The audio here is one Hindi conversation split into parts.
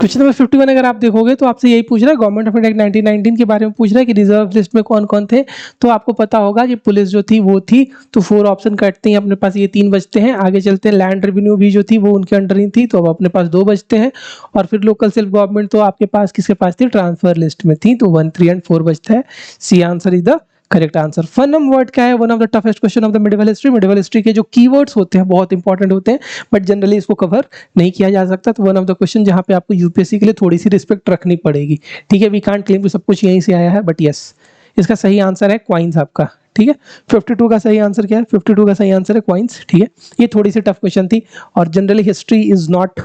क्वेश्चन नंबर 51 अगर आप देखोगे तो आपसे यही पूछ रहा है, गवर्नमेंट ऑफ इंडिया एक्ट 1919 के बारे में पूछ रहा है कि रिजर्व लिस्ट में कौन कौन थे। तो आपको पता होगा कि पुलिस जो थी वो थी, तो 4 ऑप्शन कटते हैं अपने पास, ये 3 बचते हैं। आगे चलते हैं, लैंड रेवेन्यू भी जो थी वो उनके अंडर ही थी, तो अब अपने पास 2 बचते हैं। और फिर लोकल सेल्फ गवर्नमेंट तो आपके पास किसके पास थी, ट्रांसफर लिस्ट में थी, तो 1, 3 एंड 4 बचता है। C answer is the correct answer. फनम वर्ड क्या है, one of the toughest question of the medieval history. Medieval history के जो कीवर्ड्स होते हैं बहुत इंपॉर्टेंट होते हैं, बट जनरली इसको कवर नहीं किया जा सकता। तो वन ऑफ द क्वेश्चन जहां पे आपको यूपीएससी के लिए थोड़ी सी रिस्पेक्ट रखनी पड़ेगी, ठीक है। वी कांट क्लेम कि सब कुछ यहीं से आया है, बट यस, इसका सही आंसर है क्वाइंस आपका, ठीक है। 52 का सही आंसर क्या है, 52 का सही आंसर है क्वाइंस, ठीक है। ये थोड़ी सी टफ क्वेश्चन थी, और जनरली हिस्ट्री इज नॉट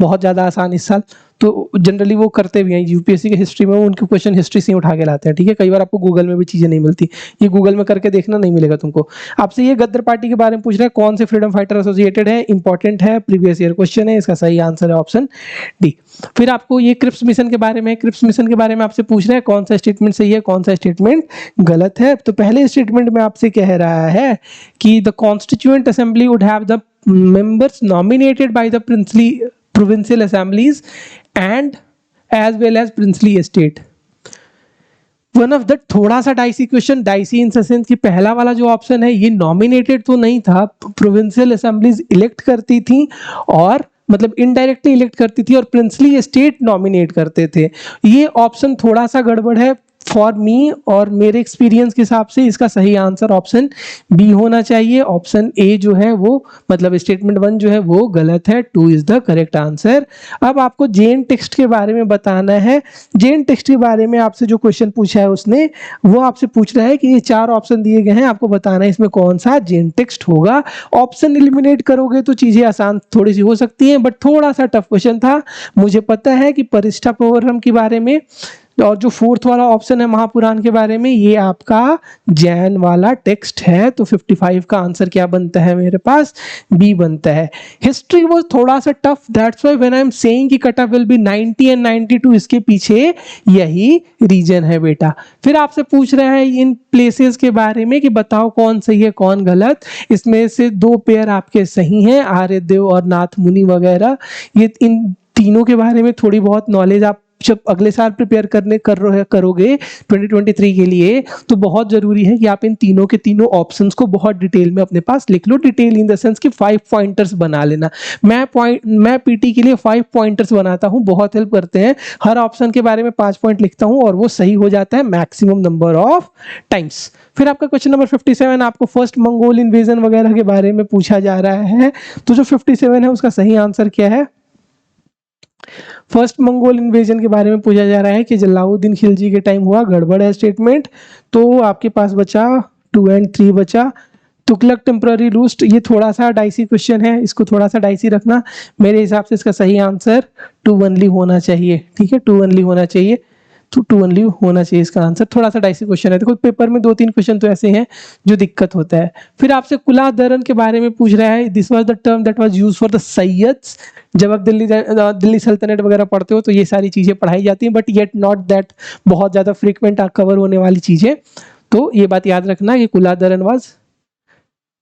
बहुत ज़्यादा आसान इस साल, तो जनरली वो करते भी हैं यूपीएससी के हिस्ट्री में, वो उनके क्वेश्चन हिस्ट्री से ही उठा के लाते हैं, ठीक है। कई बार आपको गूगल में भी चीज़ें नहीं मिलती, ये गूगल में करके देखना, नहीं मिलेगा तुमको। आपसे ये गद्दार पार्टी के बारे में पूछ रहा है, कौन से फ्रीडम फाइटर एसोसिएटेड है, इंपॉर्टेंट है, प्रीवियस ईयर क्वेश्चन है, इसका सही आंसर है ऑप्शन डी। फिर आपको ये क्रिप्स मिशन के बारे में, क्रिप्स मिशन के बारे में आपसे पूछ रहा है कौन सा स्टेटमेंट सही है, कौन सा स्टेटमेंट गलत है। तो पहले स्टेटमेंट में आपसे कह रहा है कि the constituent assembly would have the members nominated by the princely provincial assemblies and as well as princely estate. One of the थोड़ा सा dicey question, dicey in sense कि पहला वाला जो ऑप्शन है ये नॉमिनेटेड तो नहीं था, प्रोविंशियल असेंबलीज इलेक्ट करती थी, और मतलब इनडायरेक्टली इलेक्ट करती थी, और प्रिंसली एस्टेट नॉमिनेट करते थे। ये ऑप्शन थोड़ा सा गड़बड़ है फॉर मी, और मेरे एक्सपीरियंस के हिसाब से इसका सही आंसर ऑप्शन बी होना चाहिए। ऑप्शन ए जो है वो, मतलब स्टेटमेंट 1 जो है वो गलत है, 2 इज द करेक्ट आंसर। अब आपको जेन टेक्स्ट के बारे में बताना है। जेन टेक्स्ट के बारे में आपसे जो क्वेश्चन पूछा है उसने, वो आपसे पूछ रहा है कि ये 4 ऑप्शन दिए गए हैं, आपको बताना है इसमें कौन सा जेन टेक्स्ट होगा। ऑप्शन एलिमिनेट करोगे तो चीजें आसान थोड़ी सी हो सकती हैं, बट थोड़ा सा टफ क्वेश्चन था। मुझे पता है कि परिष्ठा पौर्णम के बारे में, और जो 4th वाला ऑप्शन है महापुराण के बारे में, ये आपका जैन वाला टेक्स्ट है। तो 55 का आंसर क्या बनता है मेरे पास, बी बनता है। हिस्ट्री वो थोड़ा सा tough, that's why when I am saying कि cut off will be 90 and 92, इसके पीछे यही रीजन है बेटा। फिर आपसे पूछ रहा है इन प्लेसेस के बारे में कि बताओ कौन सही है कौन गलत। इसमें से 2 पेयर आपके सही हैं, आर्यदेव और नाथ मुनि वगैरह। ये इन तीनों के बारे में थोड़ी बहुत नॉलेज आप जब अगले साल प्रिपेयर करोगे 2023 के लिए, तो बहुत जरूरी है कि आप इन तीनों के तीनों ऑप्शंस को बहुत डिटेल में अपने पास लिख लो। डिटेल इन द सेंस कि 5 पॉइंटर्स बना लेना। मैं पीटी के लिए 5 पॉइंटर्स बनाता हूं, बहुत हेल्प करते हैं। हर ऑप्शन के बारे में 5 पॉइंट लिखता हूं, और वो सही हो जाता है मैक्सिमम नंबर ऑफ टाइम्स। फिर आपका क्वेश्चन नंबर 57, आपको फर्स्ट मंगोल इन्वेजन वगैरह के बारे में पूछा जा रहा है। तो जो 57 है उसका सही आंसर क्या है, फर्स्ट मंगोल इन्वेजन के बारे में पूछा जा रहा है कि जलाउद्दीन खिलजी के टाइम हुआ, गड़बड़ है स्टेटमेंट। तो आपके पास बचा 2 एंड 3 बचा। तुगलक टेम्पररी रूस्ट, ये थोड़ा सा डाइसी क्वेश्चन है, इसको थोड़ा सा डाइसी रखना। मेरे हिसाब से इसका सही आंसर 2 ओनली होना चाहिए, ठीक है, 2 ओनली होना चाहिए। तो 2 ओनली होना चाहिए इसका आंसर। थोड़ा सा डाइसी क्वेश्चन है, देखो पेपर में 2-3 क्वेश्चन तो ऐसे हैं जो दिक्कत होता है। फिर आपसे कुलादरन के बारे में पूछ रहा है, this was the term that was used for the Sayyids. जब आप दिल्ली सल्तनत वगैरह पढ़ते हो तो ये सारी चीजें पढ़ाई जाती हैं, बट येट नॉट दैट बहुत ज्यादा फ्रीक्वेंट कवर होने वाली चीजें। तो ये बात याद रखना कि कुलादरन वाज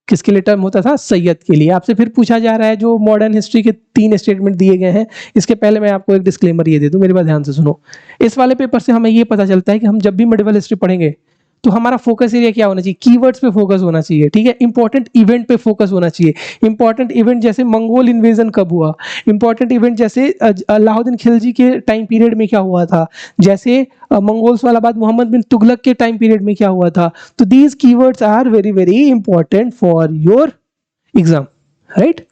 किसके लिए टर्म होता था, सैयद के लिए। आपसे फिर पूछा जा रहा है जो मॉडर्न हिस्ट्री के 3 स्टेटमेंट दिए गए हैं। इसके पहले मैं आपको एक डिस्क्लेमर ये दे दूं, मेरी बात ध्यान से सुनो। इस वाले पेपर से हमें ये पता चलता है कि हम जब भी मिडिवल हिस्ट्री पढ़ेंगे तो हमारा फोकस एरिया क्या होना चाहिए, कीवर्ड्स पे फोकस होना चाहिए, ठीक है। इंपॉर्टेंट इवेंट पे फोकस होना चाहिए। इंपॉर्टेंट इवेंट जैसे मंगोल इन्वेजन कब हुआ, इंपॉर्टेंट इवेंट जैसे अलाउद्दीन खिलजी के टाइम पीरियड में क्या हुआ था, जैसे मंगोल्स वाला बाद मोहम्मद बिन तुगलक के टाइम पीरियड में क्या हुआ था। तो these keywords are very very important for your exam, right.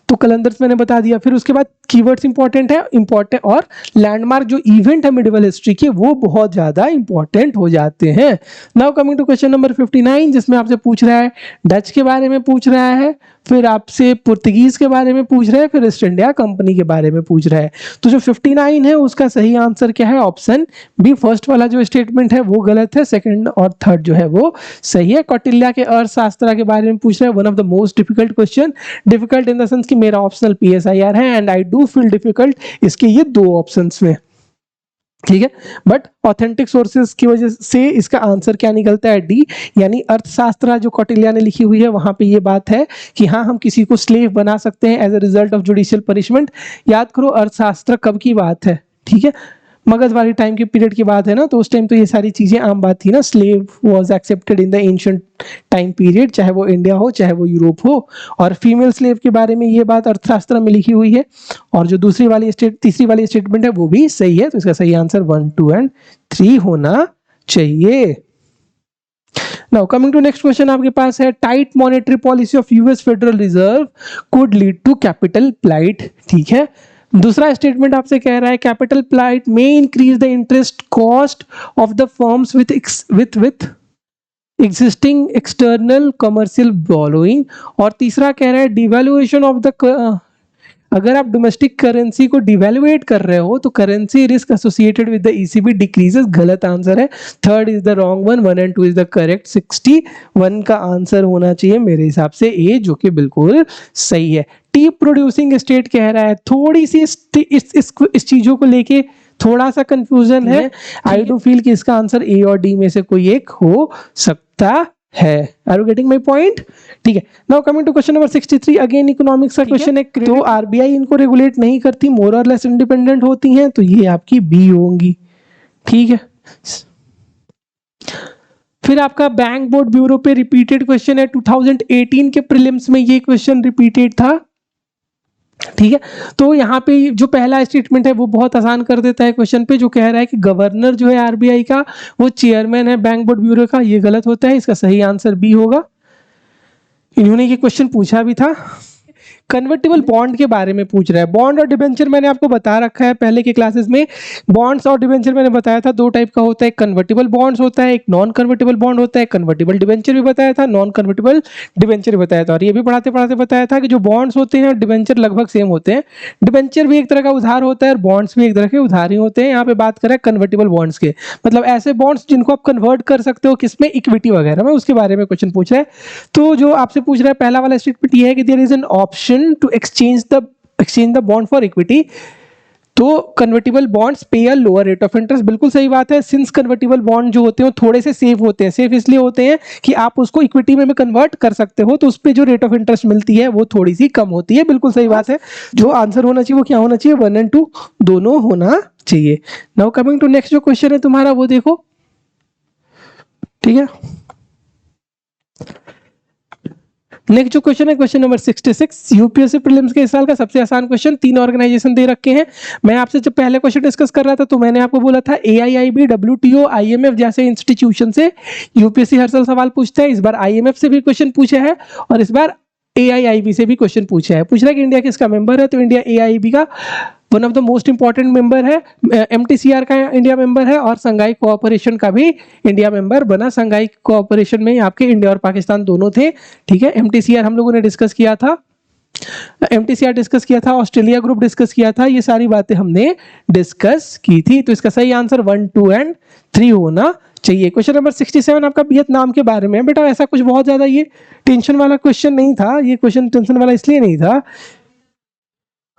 तो कैलेंडर्स मैंने बता दिया। फिर उसके बाद कीवर्ड्स इंपॉर्टेंट है, इंपॉर्टेंट, और लैंडमार्क जो इवेंट है मिडिवल हिस्ट्री के वो बहुत ज्यादा इंपॉर्टेंट हो जाते हैं। Now coming to question number 59, जिसमें आपसे पूछ रहा है डच के बारे में पूछ रहा है, फिर आपसे पुर्तगीज के बारे में पूछ रहा है, फिर ईस्ट इंडिया कंपनी के बारे में पूछ रहा है। तो जो 59 है उसका सही आंसर क्या है, ऑप्शन बी। फर्स्ट वाला जो स्टेटमेंट है वो गलत है, सेकंड और थर्ड जो है वो सही है। कौटिल्य के अर्थशास्त्र के बारे में पूछ रहा है, one of the most difficult question. Difficult in the sense कि मेरा ऑप्शनल PSIR है and I do feel difficult इसके ये 2 ऑप्शंस में। ठीक है, बट ऑथेंटिक सोर्सेज की वजह से इसका आंसर क्या निकलता है, डी, यानी अर्थशास्त्र जो कौटिल्य ने लिखी हुई है वहां पे ये बात है कि हाँ हम किसी को स्लेव बना सकते हैं as a result of judicial punishment. याद करो अर्थशास्त्र कब की बात है, ठीक है, मगध वाली टाइम के पीरियड की बात है ना, तो उस टाइम तो ये सारी चीजें आम बात थी ना, slave was accepted in the ancient time period, चाहे वो इंडिया हो चाहे वो यूरोप हो। और फीमेल स्लेव के बारे में ये बात अर्थशास्त्र में लिखी हुई है। और जो तीसरी वाली स्टेटमेंट है वो भी सही है, तो इसका सही आंसर 1, 2 एंड 3 होना चाहिए। Now coming to next question आपके पास है, tight monetary policy of US federal reserve could lead to capital flight. ठीक है, दूसरा स्टेटमेंट आपसे कह रहा है कैपिटल फ्लाइट में increase the interest cost of the firms with existing external commercial borrowing. और तीसरा कह रहा है डिवैल्यूएशन ऑफ द, अगर आप डोमेस्टिक करेंसी को डिवैल्यूएट कर रहे हो तो currency risk associated with the ECB decreases. गलत आंसर है, third is the wrong one, 1 and 2 is the correct. 61 का आंसर होना चाहिए मेरे हिसाब से ए, जो कि बिल्कुल सही है। टी प्रोड्यूसिंग स्टेट कह रहा है, थोड़ी सी इस चीजों को लेके थोड़ा सा कंफ्यूजन है। आई डू फील कि इसका आंसर ए और डी में से कोई एक हो सकता है। Are you getting my point? ठीक है, now coming to question number 63, again economics का क्वेश्चन है। तो आरबीआई इनको रेगुलेट नहीं करती, मोर और लेस इंडिपेंडेंट होती हैं, तो ये आपकी बी होंगी। ठीक है, फिर आपका बैंक बोर्ड ब्यूरो पे रिपीटेड क्वेश्चन है, 2018 के प्रीलिम्स में ये क्वेश्चन रिपीटेड था। ठीक है, तो यहाँ पे जो पहला स्टेटमेंट है वो बहुत आसान कर देता है क्वेश्चन पे, जो कह रहा है कि गवर्नर जो है आरबीआई का वो चेयरमैन है बैंक बोर्ड ब्यूरो का। ये गलत होता है, इसका सही आंसर बी होगा। इन्होंने ये क्वेश्चन पूछा भी था। कन्वर्टिबल बॉन्ड के बारे में पूछ रहा है। बॉन्ड और डिबेंचर मैंने आपको बता रखा है पहले के क्लासेस में। बॉन्ड्स और डिबेंचर मैंने बताया था दो टाइप का होता है, कन्वर्टिबल बॉन्ड्स होता है, एक नॉन कन्वर्टिबल बॉन्ड होता है। कन्वर्टिबल डिबेंचर भी बताया था, नॉन कन्वर्टिबल डिबेंचर भी बताया था। और ये भी पढ़ाते पढ़ाते बताया था कि जो बॉन्ड्स होते हैं और डिबेंचर लगभग सेम होते हैं। डिबेंचर भी एक तरह का उधार होता है और बॉन्ड्स भी एक तरह के उधार ही होते हैं। यहाँ पे बात करें कन्वर्टिबल बॉन्ड्स के, मतलब ऐसे बॉन्ड्स जिनको आप कन्वर्ट कर सकते हो किसमें, इक्विटी वगैरह में, उसके बारे में क्वेश्चन पूछ रहा है। तो जो आपसे पूछ रहा है पहला वाला स्टेटमेंट ये है कि there is an option to exchange the bond for equity. तो कन्वर्टिबल बॉन्ड्स पे a lower rate of interest, बिल्कुल सही बात है। सिंस कन्वर्टिबल बॉन्ड जो होते हैं थोड़े से सेफ होते हैं। सेफ इसलिए होते हैं कि आप उसको इक्विटी में कन्वर्ट कर सकते हो, तो उस पर जो रेट ऑफ इंटरेस्ट मिलती है वो थोड़ी सी कम होती है। बिल्कुल सही बात है। जो आंसर होना चाहिए वो क्या होना चाहिए, 1 एंड 2 दोनों होना चाहिए। नाउ कमिंग टू नेक्स्ट जो क्वेश्चन है तुम्हारा वो देखो। ठीक है, नेक्स्ट जो क्वेश्चन है क्वेश्चन नंबर 66, यूपीएससी प्रीलिम्स के इस साल का सबसे आसान क्वेश्चन। 3 ऑर्गेनाइजेशन दे रखे हैं। मैं आपसे जब पहले क्वेश्चन डिस्कस कर रहा था तो मैंने आपको बोला था एआईआईबी, डब्ल्यूटीओ, आईएमएफ जैसे इंस्टीट्यूशन से यूपीएससी हर साल सवाल पूछता है। इस बार आईएमएफ से भी क्वेश्चन पूछा है और इस बार एआईआईबी से भी क्वेश्चन पूछा है। पूछ रहा है कि इंडिया किसका मेंबर है, तो इंडिया एआईबी का one of the most important member है। एमटीसीआर का इंडिया मेंबर है और संघाई कोऑपरेशन का भी इंडिया मेंबर बना। संघाई कोऑपरेशन में आपके इंडिया और पाकिस्तान दोनों थे। ठीक है, एमटीसीआर हम लोगों ने डिस्कस किया था, एमटीसीआर डिस्कस किया था, ऑस्ट्रेलिया ग्रुप डिस्कस किया था, ये सारी बातें हमने डिस्कस की थी। तो इसका सही आंसर 1, 2 एंड 3 होना चाहिए। क्वेश्चन नंबर 67 आपका वियतनाम के बारे में है। बेटा ऐसा कुछ बहुत ज्यादा ये टेंशन वाला क्वेश्चन नहीं था। ये क्वेश्चन टेंशन वाला इसलिए नहीं था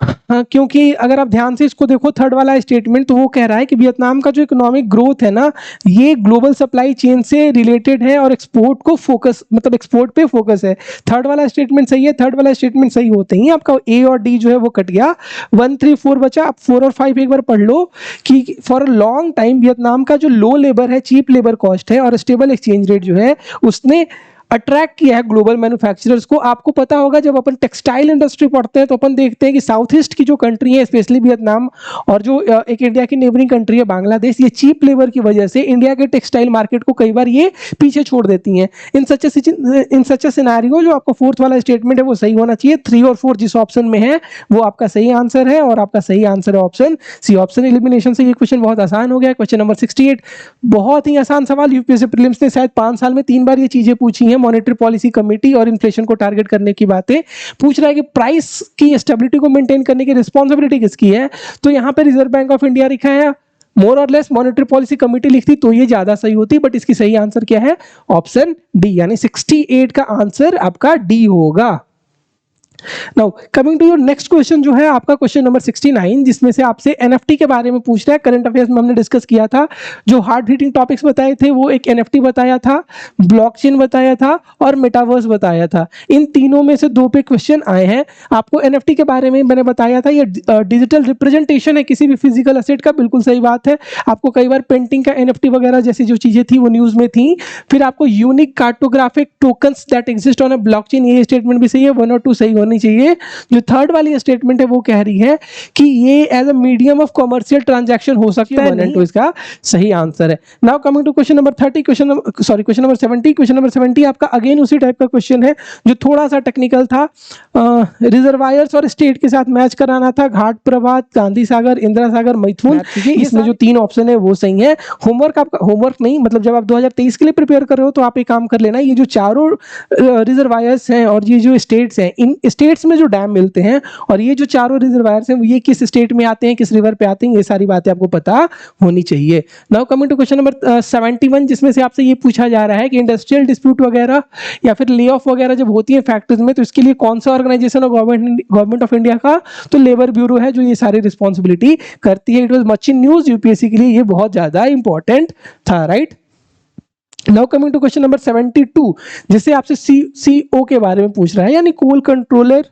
हाँ, क्योंकि अगर आप ध्यान से इसको देखो थर्ड वाला स्टेटमेंट, तो वो कह रहा है कि वियतनाम का जो इकोनॉमिक ग्रोथ है ना, ये ग्लोबल सप्लाई चेन से रिलेटेड है और एक्सपोर्ट को फोकस, मतलब एक्सपोर्ट पे फोकस है। थर्ड वाला स्टेटमेंट सही है। थर्ड वाला स्टेटमेंट सही होते ही आपका ए और डी जो है वो कट गया। 1, 3, 4 बचा। अब 4 और 5 एक बार पढ़ लो कि for a long time Vietnam का जो लो लेबर है, चीप लेबर कॉस्ट है और स्टेबल एक्सचेंज रेट जो है, उसने अट्रैक्ट किया है ग्लोबल मैन्युफैक्चरर्स को। आपको पता होगा जब अपन टेक्सटाइल इंडस्ट्री पढ़ते हैं तो अपन देखते हैं कि साउथ ईस्ट की जो कंट्री है, स्पेशली वियतनाम और जो एक इंडिया की नेबरिंग कंट्री है बांग्लादेश, ये चीप लेबर की वजह से इंडिया के टेक्सटाइल मार्केट को कई बार ये पीछे छोड़ देती हैं। इन सच सिनेरियो जो आपका फोर्थ वाला स्टेटमेंट है वो सही होना चाहिए। 3 और 4 जिस ऑप्शन में है वो आपका सही आंसर है और आपका सही आंसर है ऑप्शन सी। ऑप्शन एलिमिनेशन से ये क्वेश्चन बहुत आसान हो गया। क्वेश्चन नंबर 68 बहुत ही आसान सवाल। यूपीएससी प्रीलिम्स ने शायद 5 साल में 3 बार ये चीजें पूछी हैं। मॉनेटरी पॉलिसी कमेटी और इन्फ्लेशन को टारगेट करने की बातें पूछ रहा है कि प्राइस की स्टेबिलिटी को मेंटेन करने की रिस्पांसिबिलिटी किसकी है, तो यहां पे रिजर्व बैंक ऑफ इंडिया लिखा है। मोर और लेस मॉनेटरी पॉलिसी कमेटी लिखती तो ये ज्यादा सही होती, बट इसकी सही आंसर क्या है, ऑप्शन डी, यानी 68 का आंसर आपका डी होगा। Now coming to your next question जो है आपका क्वेश्चन नंबर 69, जिसमें से आपसे एनएफटी के बारे में पूछ रहा है। करंट अफेयर्स में हमने डिस्कस किया था, जो हार्ड हिटिंग टॉपिक्स बताए थे वो एक एनएफटी बताया था, ब्लॉकचेन बताया था और मेटावर्स बताया था। इन तीनों में से 2 पे क्वेश्चन आए हैं। आपको एनएफटी के बारे में मैंने बताया था, ये डिजिटल रिप्रेजेंटेशन है किसी भी फिजिकल एसेट का, बिल्कुल सही बात है। आपको कई बार पेंटिंग का एनएफटी वगैरह जैसी जो चीजें थी वो न्यूज में थी। फिर आपको unique cartographic tokens that exist on a blockchain, ये स्टेटमेंट भी सही है, 1 और 2 सही होनी चाहिए। जो थर्ड वाली स्टेटमेंट है वो कह रही है कि ये as a medium of commercial transaction हो सकता है, 1 एंड 2 इसका सही आंसर है। Now coming to question number 30, question number 70। Question number 70 आपका अगेन उसी टाइप का क्वेश्चन है जो थोड़ा सा टेक्निकल था। रिजर्वायर्स और स्टेट के साथ मैच कराना था। घाट प्रभात, गांधी सागर, इंदिरा सागर, मैथुन, इसमें जो 3 ऑप्शन है वो सही है। होमवर्क आपका, होमवर्क नहीं मतलब जब आप 2023 के लिए प्रिपेयर कर रहे हो तो आप एक काम कर लेना, ये जो चारों रिजर्वायर्स हैं और ये जो स्टेट्स हैं, इन स्टेट्स में जो डैम मिलते हैं और ये जो चारों रिजर्वायर्स हैं ये किस स्टेट में आते हैं, किस रिवर पे आते हैं, ये सारी बातें आपको पता होनी चाहिए। Now coming to question number 71, जिसमें से आपसे ये पूछा जा रहा है कि इंडस्ट्रियल डिस्प्यूट वगैरह या फिर ले ऑफ वगैरह जब होती है फैक्ट्रीज में, तो इसके लिए कौन सा ऑर्गेनाइजेशन है गवर्नमेंट ऑफ इंडिया का? तो लेबर ब्यूरो है जो ये सारी रिस्पॉन्सिबिलिटी करती है। It was much in news, UPSC के लिए ये बहुत ज्यादा इंपॉर्टेंट था, right. Now coming to question number 72, जिससे आपसे सीओ के बारे में पूछ रहा है, यानी कोल कंट्रोलर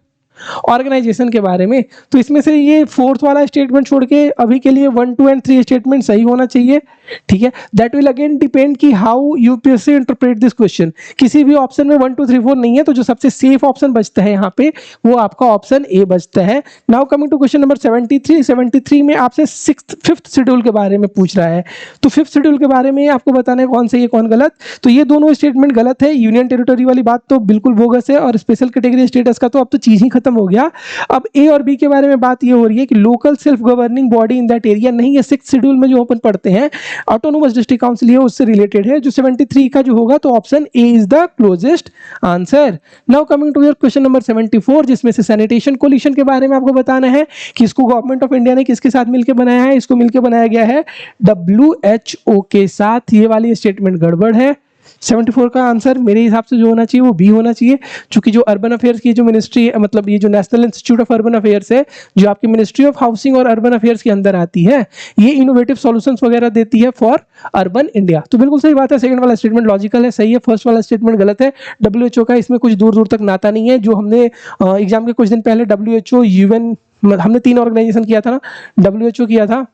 ऑर्गेनाइजेशन के बारे में। तो इसमें से ये 4th वाला स्टेटमेंट छोड़ के अभी के लिए 1, 2 एंड 3 स्टेटमेंट सही होना चाहिए, ठीक है। दैट विल अगेन डिपेंड कि how UPSC interpret this question. किसी भी ऑप्शन में 1, 2, 3, 4 नहीं है, तो जो सबसे सेफ ऑप्शन बचता है यहाँ पे वो आपका ऑप्शन ए बचता है। Now coming to question number 73 में आपसे 5th शेड्यूल के बारे में पूछ रहा है। तो 5th शेड्यूल के बारे में आपको बताना है कौन सही है कौन गलत। तो ये दोनों स्टेटमेंट गलत है। यूनियन टेरिटरी वाली बात तो बिल्कुल बोगस है, और स्पेशल कैटेगरी स्टेटस का तो अब तो चीज ही खत्म हो गया। अब ए और बी के बारे में बात ये हो रही है कि local self governing body in that area नहीं है। 6th शेड्यूल में जो ओपन पढ़ते हैं ऑटोनोमस डिस्ट्रिक्ट काउंसिल है, उससे रिलेटेड है। जो 73 का जो होगा तो option A is the closest answer. Now coming to your question number 74, जिसमें से सैनिटेशन कोलिशन के बारे में आपको बताना है कि इसको गवर्नमेंट ऑफ इंडिया ने किसके साथ मिलकर बनाया है। इसको मिलकर बनाया गया है WHO के साथ। ये वाली स्टेटमेंट गड़बड़ है। 74 का आंसर मेरे हिसाब से जो होना चाहिए वो बी होना चाहिए, क्योंकि जो अर्बन अफेयर्स की जो मिनिस्ट्री मतलब ये जो national institute of urban affairs है, जो आपकी मिनिस्ट्री ऑफ हाउसिंग और अर्बन अफेयर्स के अंदर आती है, ये इनोवेटिव सॉल्यूशंस वगैरह देती है फॉर अर्बन इंडिया। तो बिल्कुल सही बात है, सेकंड वाला स्टेटमेंट लॉजिकल है, सही है। फर्स्ट वाला स्टेटमेंट गलत है। WHO का इसमें कुछ दूर दूर तक नाता नहीं है। जो हमने एग्जाम के कुछ दिन पहले WHO, UN, हमने 3 ऑर्गेनाइजेशन किया था ना, WHO किया था,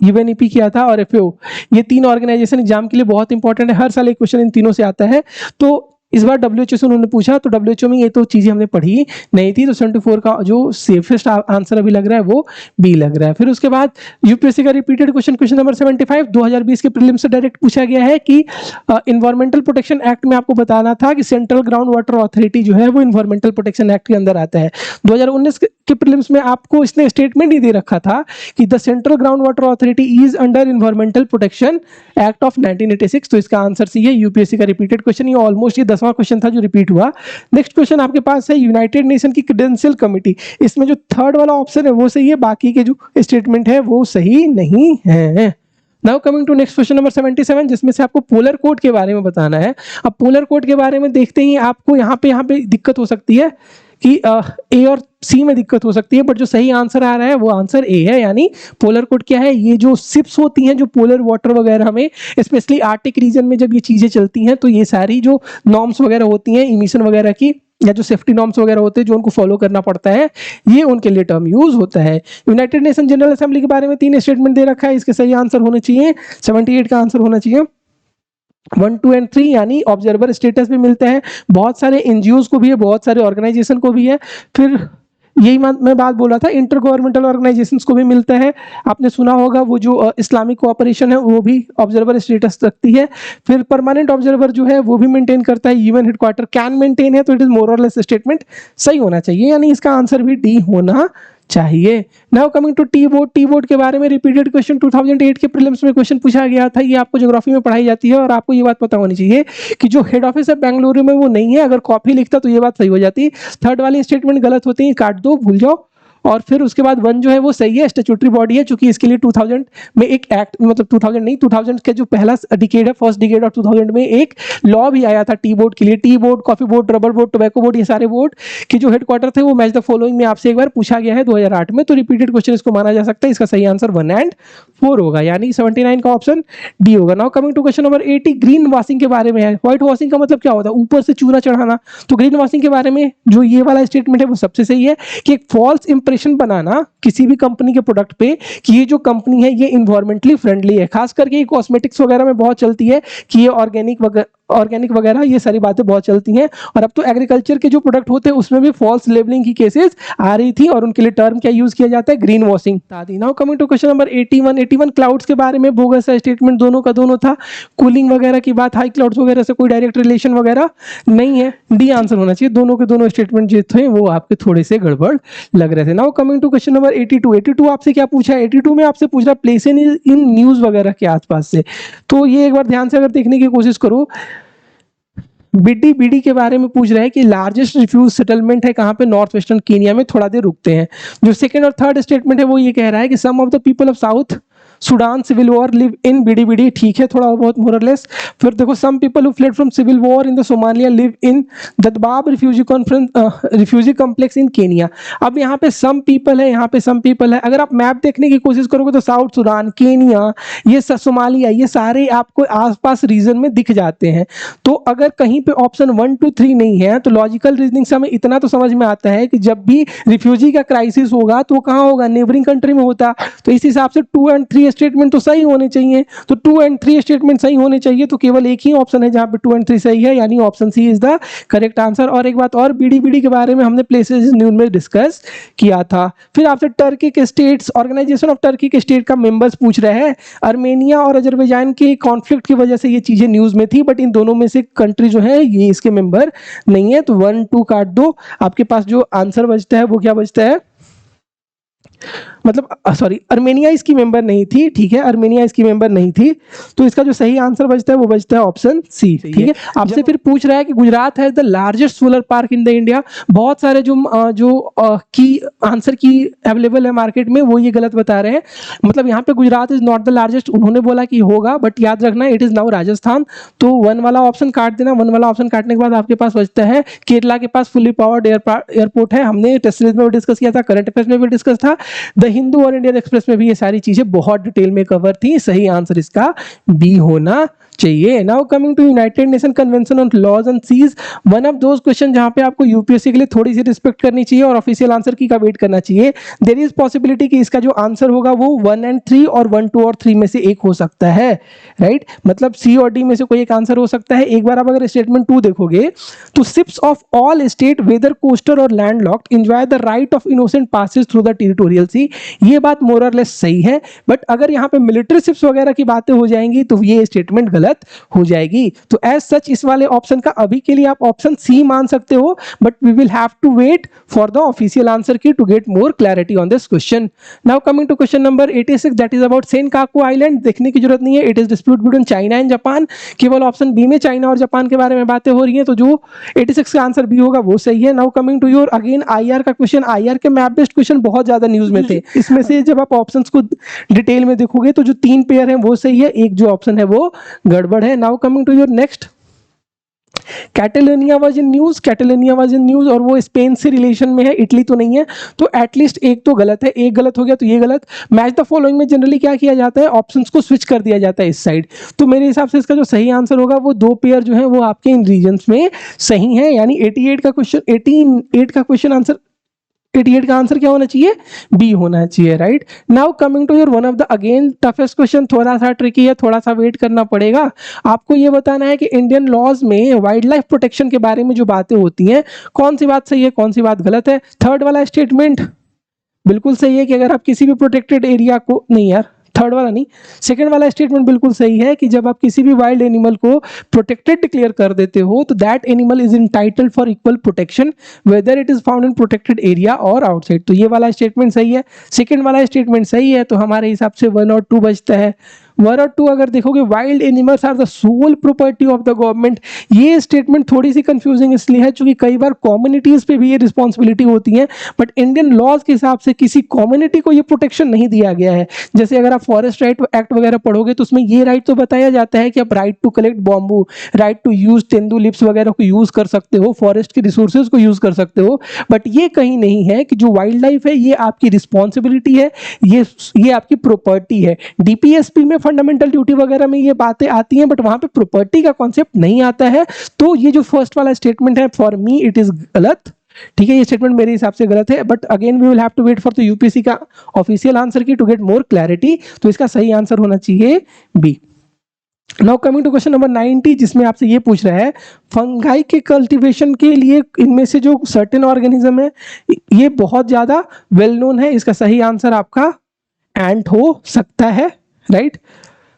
UNEP किया था और FAO। ये 3 ऑर्गेनाइजेशन एग्जाम के लिए बहुत इंपॉर्टेंट है। हर साल एक क्वेश्चन इन तीनों से आता है। तो इस बार WHO से उन्होंने पूछा, तो WHO में ये तो चीजें हमने पढ़ी नहीं थी। तो 74 का जो सेफेस्ट आंसर अभी लग रहा है वो बी लग रहा है। फिर उसके बाद यूपीएससी का रिपीटेड क्वेश्चन, क्वेश्चन नंबर 75 2020 के प्रीलिम्स से डायरेक्ट पूछा गया है कि इन्वायरमेंटल प्रोटेक्शन एक्ट में आपको बताना था कि सेंट्रल ग्राउंड वाटर अथॉरिटी जो है वो इन्वायरमेंटल प्रोटेक्शन एक्ट के अंदर आता है। 2019 के प्रीलिम्स में आपको इसने स्टेटमेंट ही दे रखा था कि the central ground water authority is under environmental protection act of 1986। तो इसका आंसर सी है। यूपीएससी का रिपीटेड क्वेश्चन, ये ऑलमोस्ट ये 10वां क्वेश्चन था जो रिपीट हुआ। नेक्स्ट क्वेश्चन आपके पास है यूनाइटेड नेशन की क्रेडेंशियल कमिटी। इसमें जो थर्ड वाला ऑप्शन है वो सही है, बाकी के जो स्टेटमेंट है वो सही नहीं है। Now coming to next question number 77, जिसमें से आपको पोलर कोड के बारे में बताना है। अब पोलर कोड के बारे में देखते ही आपको यहाँ पे दिक्कत हो सकती है कि ए और सी में दिक्कत हो सकती है, बट जो सही आंसर आ रहा है वो आंसर ए है। यानी पोलर कोड क्या है? ये जो शिप्स होती हैं जो पोलर वाटर वगैरह में, स्पेशली आर्टिक रीजन में जब ये चीजें चलती हैं, तो ये सारी जो नॉर्म्स वगैरह होती हैं इमिशन वगैरह की, या जो सेफ्टी नॉर्म्स वगैरह होते हैं जो उनको फॉलो करना पड़ता है, ये उनके लिए टर्म यूज होता है। यूनाइटेड नेशन जनरल असेंबली के बारे में 3 स्टेटमेंट दे रखा है, इसके सही आंसर होने चाहिए 78 का आंसर होना चाहिए 1, 2 एंड 3, यानी ऑब्जर्वर स्टेटस भी मिलता है बहुत सारे एनजीओज को भी है, बहुत सारे ऑर्गेनाइजेशन को भी है। फिर यही मैं बात बोल रहा था, इंटर गवर्नमेंटल ऑर्गेनाइजेशंस को भी मिलता है। आपने सुना होगा वो जो इस्लामिक कोऑपरेशन है वो भी ऑब्जर्वर स्टेटस रखती है। फिर परमानेंट ऑब्जर्वर जो है वो भी मेंटेन करता है, यूएन हेडक्वार्टर कैन मेंटेन है। तो इट इज मोर और लेस स्टेटमेंट सही होना चाहिए, यानी इसका आंसर भी डी होना चाहिए। Now coming to tea board के बारे में रिपीटेड क्वेश्चन 2008 के प्रीलिम्स में क्वेश्चन पूछा गया था। ये आपको ज्योग्राफी में पढ़ाई जाती है और आपको ये बात पता होनी चाहिए कि जो हेड ऑफिस है बेंगलुरु में वो नहीं है। अगर कॉपी लिखता तो ये बात सही हो जाती। थर्ड वाली स्टेटमेंट गलत होती है, काट दो, भूल जाओ। और फिर उसके बाद 1 जो है वो सही है, स्टैट्यूटरी बॉडी है, चूंकि इसके लिए 2000 में एक एक्ट, मतलब 2000 नहीं, 2000 का जो पहला डिकेड है, फर्स्ट डिकेड ऑफ 2000 में एक लॉ भी आया था टी बोर्ड के लिए। Tea board, coffee board, rubber board, tobacco board, ये सारे बोर्ड के जो हेडक्वार्टर थे वो मैच द फॉलोइंग में आपसे एक बार पूछा गया है 2008 में, तो रिपीटेड क्वेश्चन इसको माना जा सकता है। इसका सही आंसर 1 और 4 होगा, यानी 79 का ऑप्शन डी होगा। Now coming to question number 80, greenwashing के बारे में है। व्हाइट वॉशिंग का मतलब क्या होता है? ऊपर से चूना चढ़ाना। तो ग्रीन वॉशिंग के बारे में जो ये वाला स्टेटमेंट है वो सबसे सही है कि एक फॉल्स इंप्रेशन बनाना किसी भी कंपनी के प्रोडक्ट पे कि ये जो कंपनी है ये इन्वायरमेंटली फ्रेंडली है। खास करके कॉस्मेटिक्स वगैरह में बहुत चलती है कि ये ऑर्गेनिक वगैरह, ये सारी बातें बहुत चलती हैं। और अब तो एग्रीकल्चर के जो प्रोडक्ट होते हैं उसमें भी फॉल्स लेबलिंग की केसेस आ रही थी, और उनके लिए टर्म क्या यूज किया जाता है? Green washing. Now coming to question number 81 clouds के बारे में बोगस स्टेटमेंट दोनों का दोनों था। कूलिंग वगैरह की बात, हाई क्लाउड्स वगैरह से कोई डायरेक्ट रिलेशन वगैरह नहीं है, डी आंसर होना चाहिए। दोनों के दोनों स्टेटमेंट जो थे वो आपके थोड़े से गड़बड़ लग रहे थे। Now coming to question number 82 आपसे क्या पूछा है? 82 में आपसे पूछ रहा प्लेस इन न्यूज वगैरह के आसपास से। तो ये एक बार ध्यान से अगर देखने की कोशिश करो, बीडी के बारे में पूछ रहा है कि लार्जेस्ट रिफ्यूज सेटलमेंट है कहाँ पे? नॉर्थ वेस्टर्न केनिया में। थोड़ा देर रुकते हैं। जो सेकंड और थर्ड स्टेटमेंट है वो ये कह रहा है कि some of the people of South Sudan civil war live in Bidi, ठीक है, थोड़ा बहुत मोरलेस। फिर देखो some people who fled from civil war in the Somalia live in Dadaab refugee complex in Kenya. अब यहाँ पे सम पीपल है, यहाँ पे सम पीपल है। अगर आप मैप देखने की कोशिश करोगे तो साउथ सुडान, केनिया, ये सोमालिया, ये सारे आपको आसपास रीजन में दिख जाते हैं। तो अगर कहीं पे ऑप्शन 1, 2, 3 नहीं है तो लॉजिकल रीजनिंग से हमें इतना तो समझ में आता है कि जब भी रिफ्यूजी का क्राइसिस होगा तो कहाँ होगा? नेबरिंग कंट्री में होता। तो इस हिसाब से 2 और 3 स्टेटमेंट तो सही होने चाहिए। तो 2 और 3 स्टेटमेंट सही होने चाहिए, तो केवल एक ही ऑप्शन है जहां पे 2 और 3 सही है, यानी option C is the correct answer. और एक बात और, बीडी के बारे में हमने प्लेसेस न्यूज में डिस्कस किया था। फिर आपसे टर्की के स्टेट्स, ऑर्गेनाइजेशन ऑफ टर्की के स्टेट का मेंबर्स पूछ रहे हैं। अर्मेनिया और अजरबैजान के कॉन्फ्लिक्ट की वजह से ये चीजें न्यूज में थी, बट इन दोनों में से कंट्री जो है ये इसके मेंबर नहीं है। तो 1, 2 काट दो। आपके पास जो आंसर बचता है वो क्या बचता है? मतलब सॉरी, अर्मेनिया इसकी मेंबर नहीं थी, ठीक है, अर्मेनिया इसकी मेंबर नहीं थी। तो इसका जो सही आंसर बचता है वो बचता है ऑप्शन सी, ठीक है। आपसे फिर पूछ रहा है कि गुजरात है the largest solar park in the India. बहुत सारे जो की आंसर की अवेलेबल है मार्केट में, वो ये गलत बता रहे हैं। मतलब यहाँ पे Gujarat is not the largest, उन्होंने बोला कि होगा, बट याद रखना इट इज नाउ राजस्थान। तो 1 वाला ऑप्शन काट देना। 1 वाला ऑप्शन काटने के बाद आपके पास बचता है केरला के पास फुली पावर्ड एयरपोर्ट है। हमने टेस्ट सीरीज में भी डिस्कस किया था, करंट अफेयर्स में भी डिस्कस था, द हिंदू और इंडियन एक्सप्रेस में भी ये सारी चीजें बहुत डिटेल में कवर थी। सही आंसर इसका बी होना चाहिए। Now coming to United Nation Convention on laws and seas, one of those question जहां पे आपको यूपीएससी के लिए थोड़ी सी रिस्पेक्ट करनी चाहिए और ऑफिशियल आंसर की का वेट करना चाहिए। देयर इज पॉसिबिलिटी कि इसका जो आंसर होगा वो 1 और 3 और 1, 2 और 3 में से एक हो सकता है, राइट? मतलब सी और डी में से कोई एक आंसर हो सकता है। एक बार आप अगर स्टेटमेंट 2 देखोगे तो ships of all state whether coaster और landlocked enjoy the right of innocent passes through the territorial sea. ये बात मोर और लेस सही है, बट अगर यहाँ पे मिलिट्री शिप्स वगैरह की बातें हो जाएंगी तो ये स्टेटमेंट गलत हो जाएगी। तो एज सच इस वाले ऑप्शन का अभी के लिए आप ऑप्शन सी मान सकते हो, but we will have to wait for the official answer key to get more clarity on this question. Now coming to question number 86, that is about Senkaku island. देखने की जरूरत नहीं है, it is dispute between China and Japan. केवल ऑप्शन बी में चाइना और जापान के बारे में बातें हो रही हैं, तो जो 86 का आंसर बी होगा वो सही है। Now coming to your again IR का क्वेश्चन। आईआर के मैप बेस्ड क्वेश्चन बहुत ज्यादा न्यूज में थे। इसमें से जब आप ऑप्शंस को डिटेल में देखोगे तो जो 3 पेयर हैं वो सही है, एक जो ऑप्शन है वो गड़बड़ है। Now coming to your next, Catalonia was in news. Catalonia was in news और वो स्पेन से रिलेशन में है, इटली तो नहीं है। तो एटलीस्ट एक तो गलत है, एक गलत हो गया तो ये गलत। मैच द फॉलोइंग में जनरली क्या किया जाता है? ऑप्शंस को स्विच कर दिया जाता है इस साइड। तो मेरे हिसाब से इसका जो सही आंसर होगा वो 2 पेयर जो है वो आपके इन रीजन्स में सही है, यानी 88 का क्वेश्चन, 88 का क्वेश्चन आंसर, 88 का आंसर क्या होना चाहिए? बी होना चाहिए, right? Now coming to your one of the again toughest question, थोड़ा सा ट्रिकी है, थोड़ा सा वेट करना पड़ेगा। आपको ये बताना है कि इंडियन लॉज में वाइल्ड लाइफ प्रोटेक्शन के बारे में जो बातें होती हैं, कौन सी बात सही है, कौन सी बात गलत है। थर्ड वाला स्टेटमेंट बिल्कुल सही है कि अगर आप किसी भी प्रोटेक्टेड एरिया को, नहीं यार थर्ड वाला नहीं, सेकंड वाला स्टेटमेंट बिल्कुल सही है कि जब आप किसी भी वाइल्ड एनिमल को प्रोटेक्टेड डिक्लेयर कर देते हो तो that animal is entitled for equal protection whether it is found in protected area और आउटसाइड। तो ये वाला स्टेटमेंट सही है। सेकंड वाला स्टेटमेंट सही है, तो हमारे हिसाब से 1 और 2 बचता है। 1 और 2 अगर देखोगे, wild animals are the sole property of the government, ये स्टेटमेंट थोड़ी सी कंफ्यूजिंग इसलिए है क्योंकि कई बार कम्युनिटीज पे भी ये रिस्पॉन्सिबिलिटी होती है, बट इंडियन लॉज के हिसाब से किसी कम्युनिटी को ये प्रोटेक्शन नहीं दिया गया है। जैसे अगर आप फॉरेस्ट राइट एक्ट वगैरह पढ़ोगे तो उसमें ये राइट तो बताया जाता है कि आप right to collect bamboo, right to use tendu leaves वगैरह को यूज कर सकते हो, फॉरेस्ट के रिसोर्सेज को यूज कर सकते हो, बट ये कहीं नहीं है कि जो वाइल्ड लाइफ है ये आपकी रिस्पॉन्सिबिलिटी है, ये आपकी प्रॉपर्टी है। डीपीएसपी में फंडामेंटल ड्यूटी वगैरह में ये बातें आती हैं, बट वहां पे प्रॉपर्टी का कॉन्सेप्ट नहीं आता है। तो ये जो फर्स्ट वाला स्टेटमेंट है, फॉर मी इट इज गलत। ठीक है, ये स्टेटमेंट मेरे हिसाब से गलत है, but again we will have to wait for the UPSC का official answer key to get more clarity. तो इसका सही आंसर होना चाहिए बी। Now coming to question number 90, जिसमें आपसे ये पूछ रहा है फंगाई के कल्टीवेशन के लिए इनमें से जो सर्टेन ऑर्गेनिज्म है ये बहुत ज्यादा वेल नोन है, इसका सही आंसर आपका एंट हो सकता है, राइट।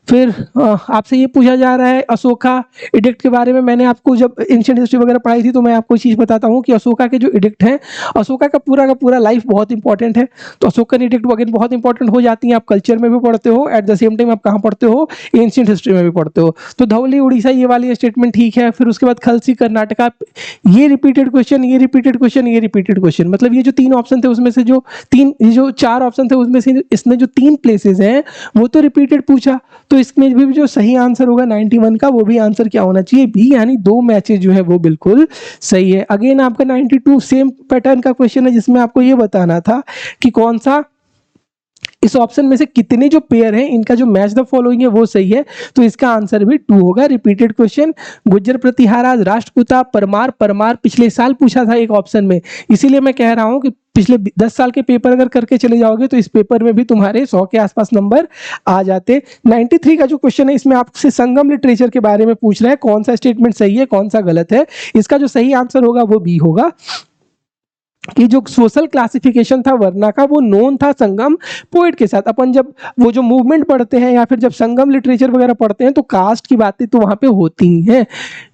फिर आपसे ये पूछा जा रहा है अशोका एडिक्ट के बारे में। मैंने आपको जब एंशिएंट हिस्ट्री वगैरह पढ़ाई थी तो मैं आपको चीज़ बताता हूँ कि अशोका के जो एडिक्ट हैं, अशोका का पूरा लाइफ बहुत इंपॉर्टेंट है। तो अशोकन एडिक्ट वगैरह बहुत इंपॉर्टेंट हो जाती हैं, आप कल्चर में भी पढ़ते हो, एट द सेम टाइम आप कहाँ पढ़ते हो, एंशिएंट हिस्ट्री में भी पढ़ते हो। तो धौली उड़ीसा ये वाली स्टेटमेंट ठीक है। फिर उसके बाद खलसी कर्नाटका, ये रिपीटेड क्वेश्चन, ये रिपीटेड क्वेश्चन, ये रिपीटेड क्वेश्चन, मतलब ये जो 3 ऑप्शन थे उसमें से जो 4 ऑप्शन थे उसमें से इसने जो 3 प्लेसेस हैं वो तो रिपीटेड पूछा। तो इसमें भी जो सही आंसर होगा 91 का, वो भी आंसर क्या होना चाहिए, बी, यानी 2 मैचेस जो है वो बिल्कुल सही है। अगेन आपका 92 सेम पैटर्न का क्वेश्चन है, जिसमें आपको ये बताना था कि कौन सा इस ऑप्शन में से कितने जो पेयर हैं इनका जो मैच द फॉलोइंग है वो सही है। तो इसका आंसर भी 2 होगा। रिपीटेड क्वेश्चन, गुज्जर प्रतिहाराज, राष्ट्रकूटा, परमार पिछले साल पूछा था एक ऑप्शन में, इसीलिए मैं कह रहा हूं कि पिछले 10 साल के पेपर अगर करके चले जाओगे तो इस पेपर में भी तुम्हारे 100 के आसपास नंबर आ जाते। 93 का जो क्वेश्चन है इसमें आपसे संगम लिटरेचर के बारे में पूछ रहे हैं, कौन सा स्टेटमेंट सही है कौन सा गलत है। इसका जो सही आंसर होगा वो बी होगा कि जो सोशल क्लासिफिकेशन था वर्ना का वो नोन था संगम पोएट के साथ। अपन जब वो जो मूवमेंट पढ़ते हैं या फिर जब संगम लिटरेचर वगैरह पढ़ते हैं तो कास्ट की बातें तो वहां पे होती ही हैं।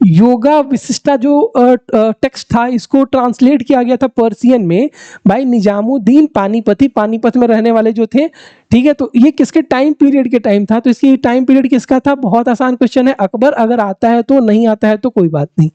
योगा विशिष्टा जो टेक्स्ट था इसको ट्रांसलेट किया गया था पर्सियन में भाई निजामुद्दीन पानीपती, पानीपत में रहने वाले जो थे। ठीक है, तो ये किसके टाइम पीरियड के टाइम था, तो इसकी टाइम पीरियड किसका था, बहुत आसान क्वेश्चन है, अकबर। अगर आता है तो, नहीं आता है तो कोई बात नहीं।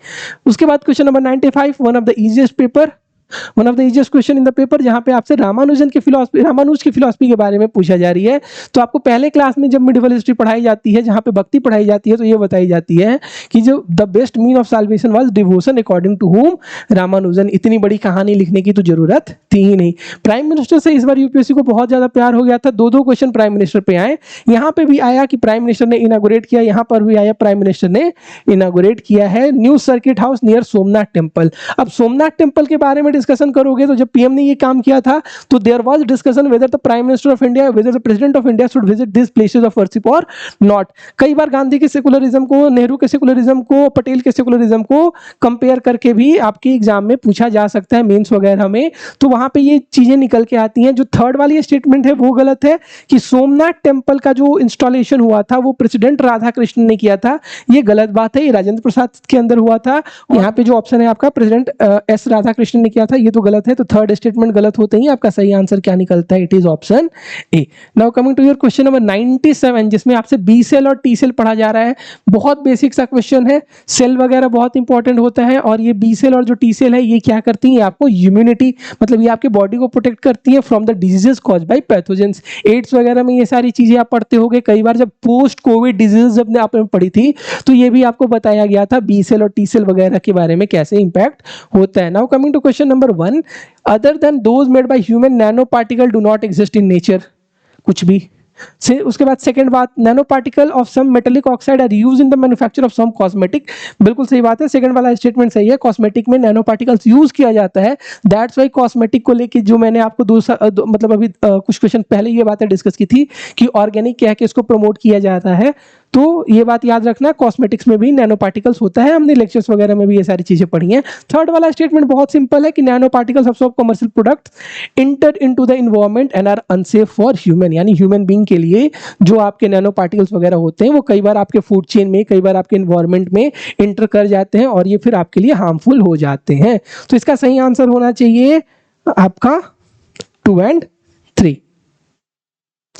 उसके बाद question number 95, one of the easiest question in the paper, जहां पे आपसे रामानुज की फिलॉसफी के बारे में पूछा जा रही है। तो आपको पहले क्लास में जब मिडिवल हिस्ट्री पढ़ाई जाती है, जहां पे भक्ति पढ़ाई जाती है, तो ये बताई जाती है कि जो the best mean of salvation was devotion according to him, Ramanujan. इतनी बड़ी कहानी लिखने की तो जरूरत थी ही नहीं। प्राइम मिनिस्टर से इस बार यूपीएससी को बहुत ज्यादा प्यार हो गया था, 2 क्वेश्चन प्राइम मिनिस्टर पे आए। यहाँ पे भी आया कि प्राइम मिनिस्टर ने इनागुरेट किया, यहाँ पर भी आया प्राइम मिनिस्टर ने इनागुरेट किया है new circuit house near Somnath temple. अब सोमनाथ टेम्पल के बारे में डिस्कशन करोगे तो जब पीएम ने ये काम किया था तो there was discussion whether the prime minister of India, whether the president of India should visit this places of worship और नॉट। कई बार गांधी के सेकुलरिज्म को, नेहरू के सेकुलरिज्म को, पटेल के सेकुलरिज्म को कंपेयर करके भी आपके एग्जाम में पूछा जा सकता है मेंस वगैरह में, तो वहां पे ये चीजें निकल के आती हैं। जो थर्ड वाली स्टेटमेंट है वो गलत है कि सोमनाथ टेम्पल का जो इंस्टॉलेशन हुआ था वो प्रेसिडेंट राधा कृष्ण ने किया था, ये गलत बात है, ये राजेंद्र प्रसाद के अंदर हुआ था। यहाँ पे जो ऑप्शन है आपका प्रेसिडेंट एस राधा कृष्ण ने किया था, ये तो गलत है। तो थर्ड स्टेटमेंट गलत होते ही आपका सही आंसर क्या निकलता है, it is option A. Now coming to your question number 97, जिसमें आपसे बी सेल और टी सेल पढ़ा जा रहा है। बहुत बेसिक सा क्वेश्चन है, सेल वगैरह बहुत इंपॉर्टेंट होता है, और ये बी सेल और जो टी सेल है ये क्या करती है, आपको इम्यूनिटी, मतलब ये आपके बॉडी को प्रोटेक्ट करती है from the diseases caused by pathogens. AIDS वगैरह में ये सारी चीजें आप पढ़ते होगे कई बार, जब पोस्ट कोविड डिजीज जब आपने पढ़ी थी तो ये भी आपको बताया गया था बी सेल और टी सेल वगैरह के बारे में कैसे इंपैक्ट होता है। Now coming to question number 1, other than those made by human nano particle do not exist in nature, कुछ भी। से उसके बाद सेकंड बात, nano particle of some metallic oxide are used in the manufacture of some cosmetic, बिल्कुल सही बात है, सेकंड वाला स्टेटमेंट सही है, कॉस्मेटिक में नैनो पार्टिकल्स यूज किया जाता है। दैट्स वाई कॉस्मेटिक को लेके जो मैंने आपको मतलब अभी कुछ क्वेश्चन पहले ये बातें डिस्कस की थी कि ऑर्गेनिक कह के इसको प्रमोट किया जाता है, तो ये बात याद रखना, कॉस्मेटिक्स में भी नैनो पार्टिकल्स होता है, हमने लेक्चर्स वगैरह में भी ये सारी चीजें पढ़ी हैं। थर्ड वाला स्टेटमेंट बहुत सिंपल है कि nano particles of commercial products inter into the environment and are unsafe for human, यानी ह्यूमन बीइंग के लिए जो आपके नैनो पार्टिकल्स वगैरह होते हैं वो कई बार आपके फूड चेन में, कई बार आपके एनवायरनमेंट में इंटर कर जाते हैं और ये फिर आपके लिए हार्मफुल हो जाते हैं। तो इसका सही आंसर होना चाहिए आपका 2 and 3।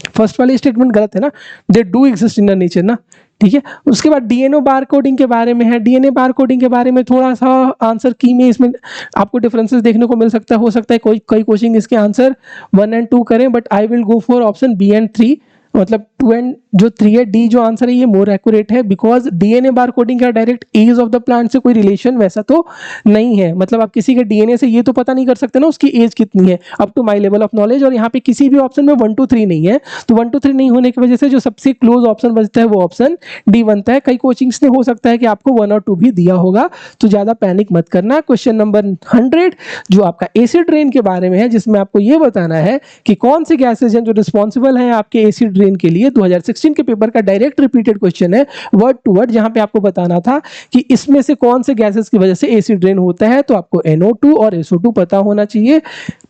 फर्स्ट वाली स्टेटमेंट गलत है ना, they do exist in the nature ना, ठीक है। उसके बाद डीएनए बार कोडिंग के बारे में है, डीएनए बार कोडिंग के बारे में थोड़ा सा आंसर की में इसमें आपको डिफरेंसेस देखने को मिल सकता है, हो सकता है कोई कई कोचिंग इसके आंसर 1 एंड 2 करें, but I will go for option B and 3, मतलब 2 एंड जो 3 है, डी जो आंसर है ये मोर एक्यूरेट है, बिकॉज डीएनए बार कोडिंग का direct age of the plant से कोई रिलेशन वैसा तो नहीं है, मतलब आप किसी के डीएनए से ये तो पता नहीं कर सकते ना उसकी एज कितनी है, up to my level of knowledge. और यहाँ पे किसी भी ऑप्शन में 1 2 3 नहीं है, तो 1 2 3 नहीं होने की वजह से जो सबसे क्लोज ऑप्शन बचता है वो ऑप्शन डी बनता है। कई कोचिंग्स ने हो सकता है कि आपको 1 और 2 भी दिया होगा, तो ज्यादा पैनिक मत करना। क्वेश्चन नंबर 100 जो आपका एसिड रेन के बारे में है, जिसमें आपको ये बताना है कि कौन से गैसेज हैं जो रिस्पॉन्सिबल हैं आपके एसिड रेन के लिए। 2016 के पेपर का डायरेक्ट रिपीटेड क्वेश्चन है वर्ड टू वर्ड, जहां पे आपको बताना था कि इसमें से कौन से गैसेस की वजह से एसिड रेन होता है, तो आपको NO2 और SO2 पता होना चाहिए,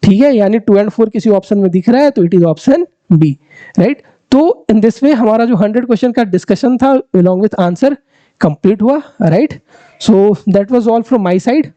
ठीक है। यानी 2 एंड 4 किसी ऑप्शन में दिख रहा है तो it is option B, right. तो इन दिस वे हमारा जो 100 क्वेश्चन का डिस्कशन था अलॉन्ग विथ आंसर कंप्लीट हुआ, right. So that was all from my side.